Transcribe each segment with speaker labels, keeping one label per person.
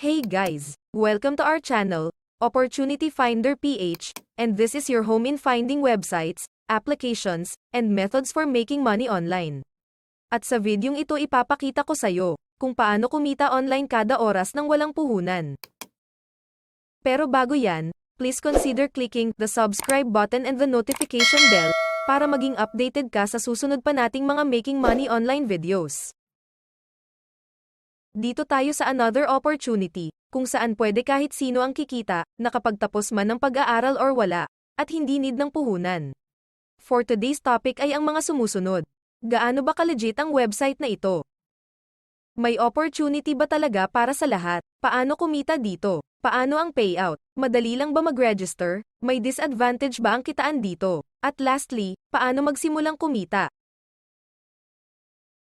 Speaker 1: Hey guys! Welcome to our channel, Opportunity Finder PH, and this is your home in finding websites, applications, and methods for making money online. At sa videong ito ipapakita ko sa'yo, kung paano kumita online kada oras ng walang puhunan. Pero bago yan, please consider clicking the subscribe button and the notification bell, para maging updated ka sa susunod pa nating mga making money online videos. Dito tayo sa another opportunity, kung saan pwede kahit sino ang kikita, nakapagtapos man ng pag-aaral or wala, at hindi need ng puhunan. For today's topic ay ang mga sumusunod. Gaano ba ka-legit ang website na ito? May opportunity ba talaga para sa lahat? Paano kumita dito? Paano ang payout? Madali lang ba mag-register? May disadvantage ba ang kitaan dito? At lastly, paano magsimulang kumita?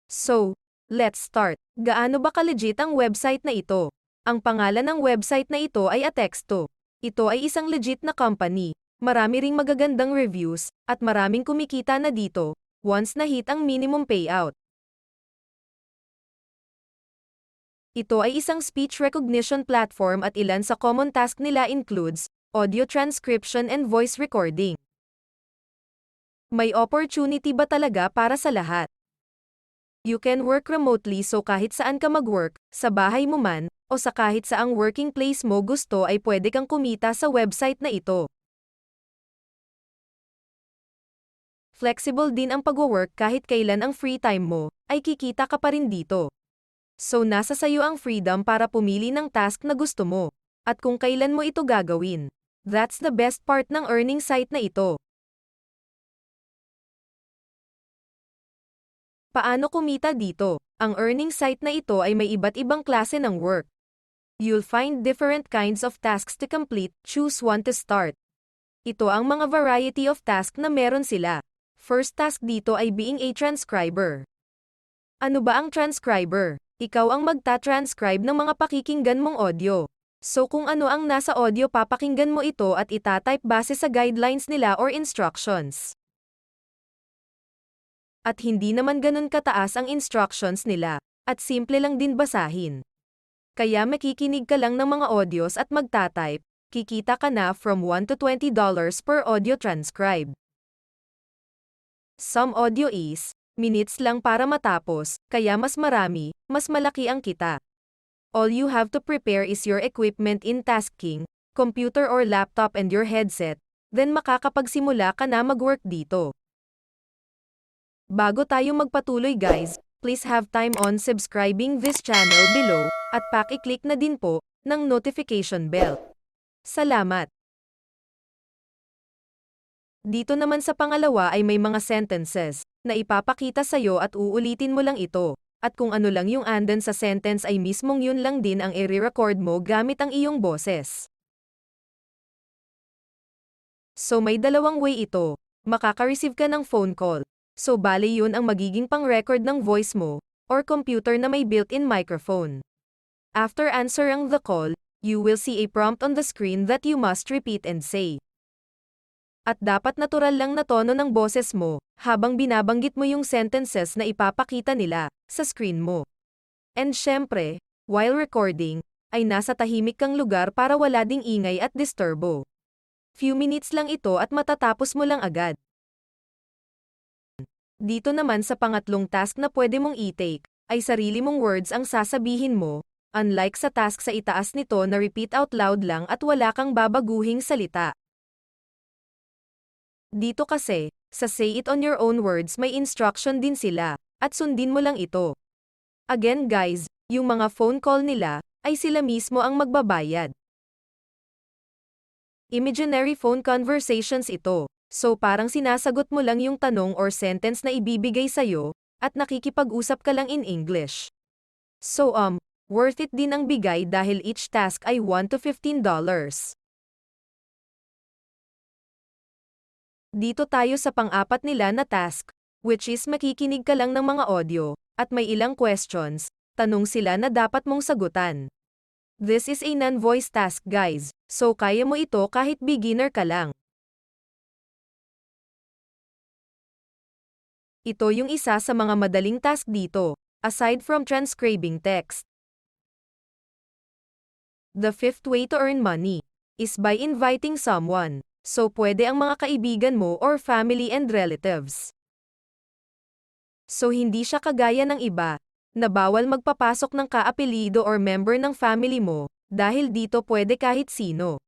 Speaker 1: So, let's start. Gaano ba ka-legit ang website na ito? Ang pangalan ng website na ito ay Atexto. Ito ay isang legit na company. Marami ring magagandang reviews, at maraming kumikita na dito, once na hit ang minimum payout. Ito ay isang speech recognition platform at ilan sa common task nila includes, audio transcription and voice recording. May opportunity ba talaga para sa lahat? You can work remotely, so kahit saan ka mag-work, sa bahay mo man, o sa kahit saang working place mo gusto ay pwede kang kumita sa website na ito. Flexible din ang pag-work, kahit kailan ang free time mo, ay kikita ka pa rin dito. So nasa sayo ang freedom para pumili ng task na gusto mo, at kung kailan mo ito gagawin. That's the best part ng earning site na ito. Paano kumita dito? Ang earning site na ito ay may iba't ibang klase ng work. You'll find different kinds of tasks to complete, choose one to start. Ito ang mga variety of tasks na meron sila. First task dito ay being a transcriber. Ano ba ang transcriber? Ikaw ang magta-transcribe ng mga pakikinggan mong audio. So kung ano ang nasa audio, papakinggan mo ito at itatype base sa guidelines nila or instructions. At hindi naman ganun kataas ang instructions nila, at simple lang din basahin. Kaya makikinig ka lang ng mga audios at magtatype, kikita ka na from $1 to $20 per audio transcribe. Some audio is, minutes lang para matapos, kaya mas marami, mas malaki ang kita. All you have to prepare is your equipment in tasking, computer or laptop and your headset, then makakapagsimula ka na mag-work dito. Bago tayo magpatuloy guys, please have time on subscribing this channel below, at paki-click na din po, ng notification bell. Salamat! Dito naman sa pangalawa ay may mga sentences, na ipapakita sa'yo at uulitin mo lang ito, at kung ano lang yung andan sa sentence ay mismong yun lang din ang i-record mo gamit ang iyong boses. So may dalawang way ito, makaka-receive ka ng phone call. So bale yun ang magiging pang-record ng voice mo, or computer na may built-in microphone. After answering the call, you will see a prompt on the screen that you must repeat and say. At dapat natural lang na tono ng boses mo, habang binabanggit mo yung sentences na ipapakita nila, sa screen mo. And syempre, while recording, ay nasa tahimik kang lugar para wala ding ingay at disturbo. Few minutes lang ito at matatapos mo lang agad. Dito naman sa pangatlong task na pwede mong i-take, ay sarili mong words ang sasabihin mo, unlike sa task sa itaas nito na repeat out loud lang at wala kang babaguhing salita. Dito kasi, sa say it on your own words may instruction din sila, at sundin mo lang ito. Again guys, yung mga phone call nila, ay sila mismo ang magbabayad. Imaginary phone conversations ito. So parang sinasagot mo lang yung tanong or sentence na ibibigay sa'yo, at nakikipag-usap ka lang in English. So worth it din ang bigay dahil each task ay $1 to $15. Dito tayo sa pang-apat nila na task, which is makikinig ka lang ng mga audio, at may ilang questions, tanong sila na dapat mong sagutan. This is a non-voice task guys, so kaya mo ito kahit beginner ka lang. Ito yung isa sa mga madaling task dito, aside from transcribing text. The fifth way to earn money is by inviting someone. So pwede ang mga kaibigan mo or family and relatives. So hindi siya kagaya ng iba, na bawal magpapasok ng kaapelido or member ng family mo, dahil dito pwede kahit sino.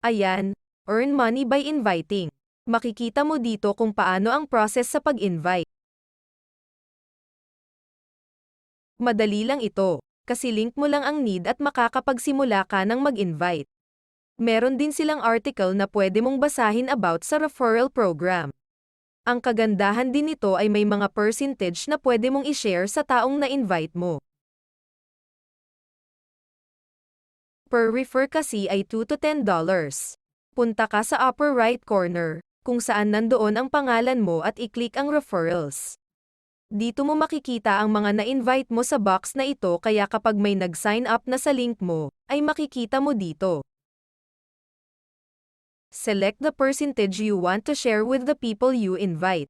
Speaker 1: Ayan, earn money by inviting. Makikita mo dito kung paano ang process sa pag-invite. Madali lang ito, kasi link mo lang ang need at makakapagsimula ka ng mag-invite. Meron din silang article na pwede mong basahin about sa referral program. Ang kagandahan din nito ay may mga percentage na pwede mong i-share sa taong na-invite mo. Per refer kasi ay $2 to $10. Punta ka sa upper right corner, kung saan nandoon ang pangalan mo at i-click ang referrals. Dito mo makikita ang mga na-invite mo sa box na ito kaya kapag may nag-sign up na sa link mo, ay makikita mo dito. Select the percentage you want to share with the people you invite.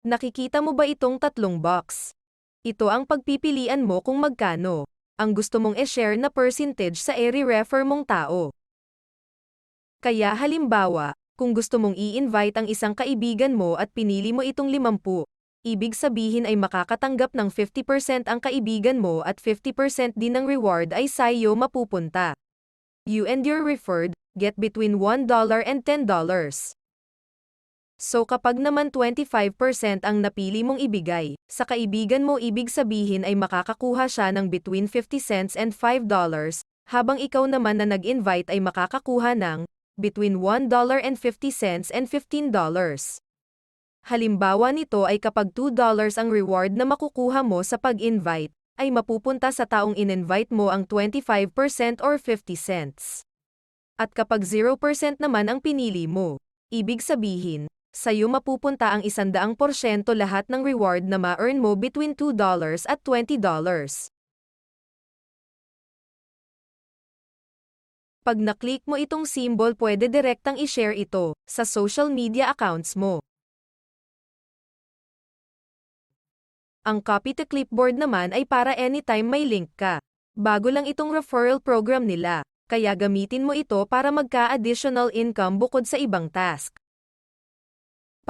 Speaker 1: Nakikita mo ba itong tatlong box? Ito ang pagpipilian mo kung magkano ang gusto mong i-share na percentage sa i-refer mong tao. Kaya halimbawa, kung gusto mong i-invite ang isang kaibigan mo at pinili mo itong 50, ibig sabihin ay makakatanggap ng 50% ang kaibigan mo at 50% din ng reward ay sa iyo mapupunta. You and your referred get between $1 and $10. So kapag naman 25% ang napili mong ibigay, sa kaibigan mo ibig sabihin ay makakakuha siya ng between 50 cents and $5, habang ikaw naman na nag-invite ay makakakuha ng between $1.50 and $15. Halimbawa nito ay kapag $2 ang reward na makukuha mo sa pag-invite, ay mapupunta sa taong in-invite mo ang 25% or 50 cents. At kapag 0% naman ang pinili mo, ibig sabihin, sa'yo mapupunta ang 100% lahat ng reward na ma-earn mo between $2 at $20. Pag na-click mo itong symbol pwede direktang i-share ito sa social media accounts mo. Ang copy to clipboard naman ay para anytime may link ka. Bago lang itong referral program nila, kaya gamitin mo ito para magka-additional income bukod sa ibang task.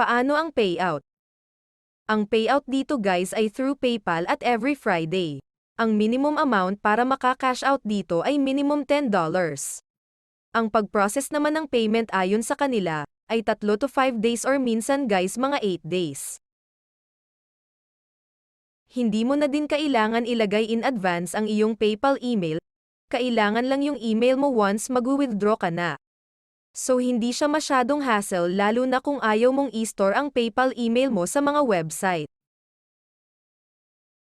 Speaker 1: Paano ang payout? Ang payout dito guys ay through PayPal at every Friday. Ang minimum amount para maka-cash out dito ay minimum $10. Ang pag-process naman ng payment ayon sa kanila, ay 3 to 5 days or minsan guys mga 8 days. Hindi mo na din kailangan ilagay in advance ang iyong PayPal email, kailangan lang yung email mo once mag-withdraw ka na. So hindi siya masyadong hassle lalo na kung ayaw mong i-store ang PayPal email mo sa mga website.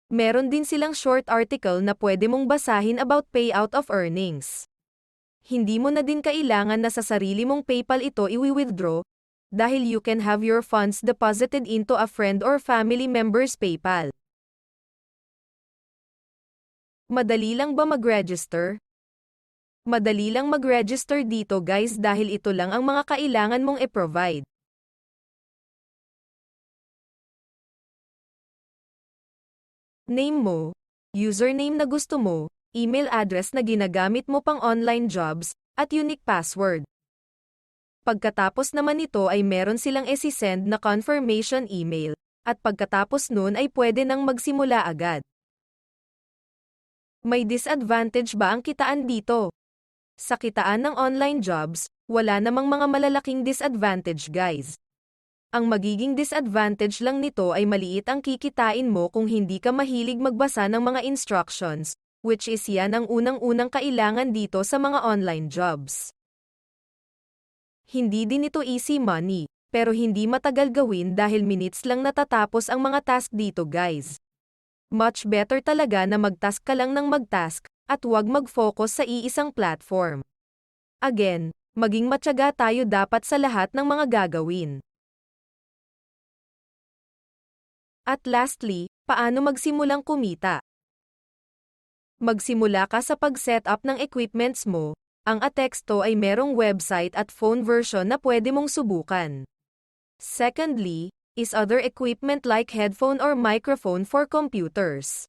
Speaker 1: Meron din silang short article na pwede mong basahin about payout of earnings. Hindi mo na din kailangan na sa sarili mong PayPal ito i-withdraw, dahil you can have your funds deposited into a friend or family member's PayPal. Madali lang ba mag-register? Madali lang mag-register dito guys dahil ito lang ang mga kailangan mong i-provide. Name mo, username na gusto mo, email address na ginagamit mo pang online jobs, at unique password. Pagkatapos naman nito ay meron silang isi-send na confirmation email, at pagkatapos nun ay pwede nang magsimula agad. May disadvantage ba ang kitaan dito? Sa kitaan ng online jobs, wala namang mga malalaking disadvantage guys. Ang magiging disadvantage lang nito ay maliit ang kikitain mo kung hindi ka mahilig magbasa ng mga instructions, which is yan ang unang-unang kailangan dito sa mga online jobs. Hindi din ito easy money, pero hindi matagal gawin dahil minutes lang natatapos ang mga task dito guys. Much better talaga na mag-task ka lang ng mag-task, at huwag mag-focus sa iisang platform. Again, maging matyaga tayo dapat sa lahat ng mga gagawin. At lastly, paano magsimulang kumita? Magsimula ka sa pag-set up ng equipments mo. Ang Atexto ay merong website at phone version na pwede mong subukan. Secondly, is other equipment like headphone or microphone for computers.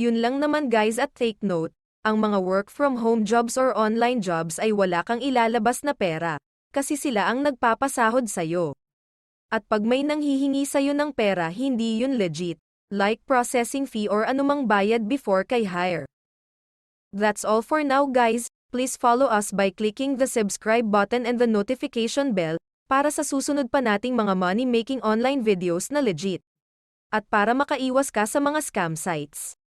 Speaker 1: Yun lang naman guys at take note, Ang mga work from home jobs or online jobs ay wala kang ilalabas na pera, kasi sila ang nagpapasahod sa'yo. At pag may nanghihingi sa'yo ng pera hindi yun legit, like processing fee or anumang bayad before kay hire. That's all for now guys, please follow us by clicking the subscribe button and the notification bell, para sa susunod pa nating mga money-making online videos na legit. At para makaiwas ka sa mga scam sites.